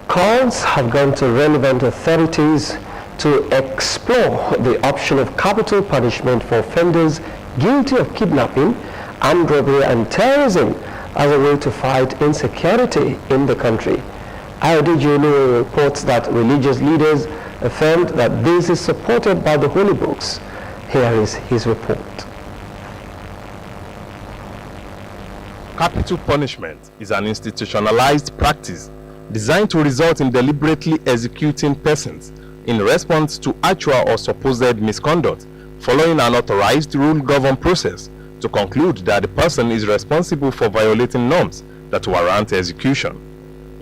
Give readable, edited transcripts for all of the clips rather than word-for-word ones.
Calls have gone to relevant authorities to explore the option of capital punishment for offenders guilty of kidnapping, armed robbery and terrorism as a way to fight insecurity in the country. Ayodeji Oluwunmi reports that religious leaders affirmed that this is supported by the holy books. Here is his report. Capital punishment is an institutionalized practice designed to result in deliberately executing persons in response to actual or supposed misconduct following an authorized rule-governed process to conclude that the person is responsible for violating norms that warrant execution.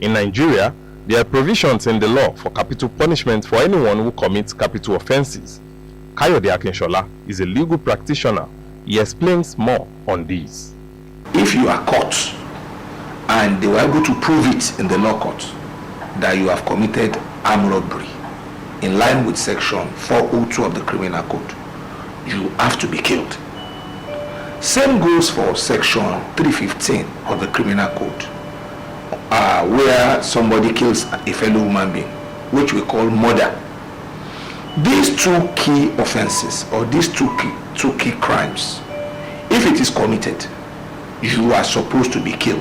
In Nigeria, there are provisions in the law for capital punishment for anyone who commits capital offenses. Kayode Akinshola is a legal practitioner. He explains more on this. If you are caught and they were able to prove it in the law court that you have committed armed robbery in line with section 402 of the criminal code, you have to be killed. Same goes for section 315 of the criminal code, where somebody kills a fellow human being, which we call murder. These two key offenses, or these two key crimes, if it is committed, you are supposed to be killed.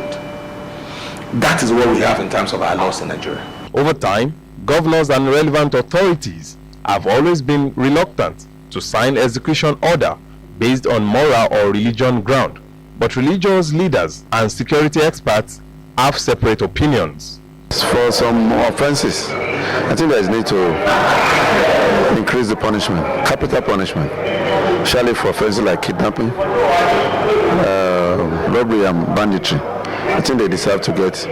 That is what we have in terms of our laws in Nigeria. Over time, governors and relevant authorities have always been reluctant to sign execution order based on moral or religion ground, but religious leaders and security experts have separate opinions. For some offenses, I think there is need to increase the punishment, capital punishment, especially for offenses like kidnapping, robbery and banditry. I think they deserve to get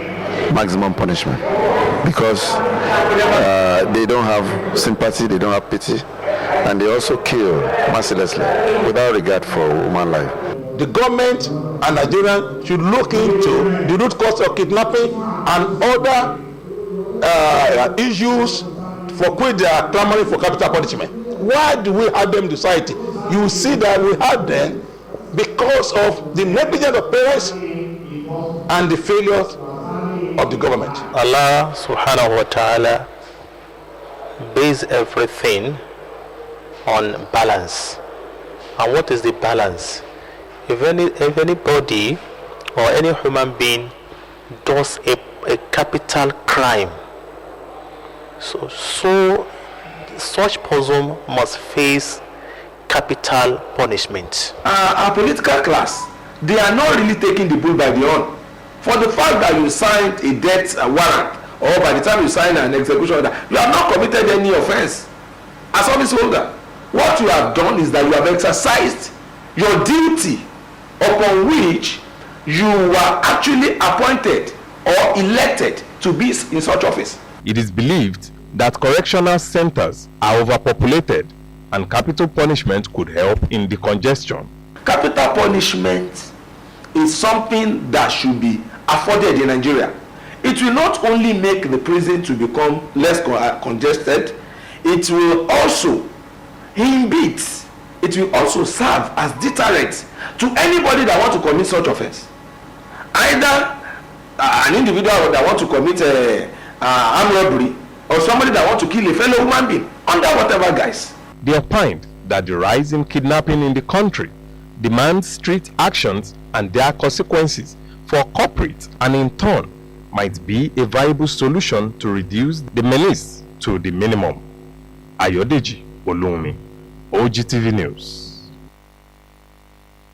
maximum punishment because they don't have sympathy, they don't have pity, and they also kill mercilessly without regard for human life. The government and Nigerians should look into the root cause of kidnapping and other issues for which they are clamoring for capital punishment. Why do we have them in society? You will see that we have them because of the negligence of parents and the failures of the government. Allah subhanahu wa ta'ala based everything on balance. And what is the balance? If anybody or any human being does a capital crime, so such person must face capital punishment. Our political class, they are not really taking the bull by the horn. For the fact that you signed a death warrant, or by the time you sign an execution order, you have not committed any offense. As office holder, what you have done is that you have exercised your duty upon which you were actually appointed or elected to be in such office. It is believed that correctional centers are overpopulated and capital punishment could help in decongestion. Capital punishment is something that should be afforded in Nigeria. It will not only make the prison to become less congested, it will also inhibit, it will also serve as deterrent to anybody that want to commit such offense. Either an individual that want to commit armed robbery or somebody that want to kill a fellow human being under whatever guise. They opined that the rise in kidnapping in the country demands strict actions and their consequences for culprits, and in turn might be a viable solution to reduce the menace to the minimum. Ayodeji Oluwunmi, OGTV News.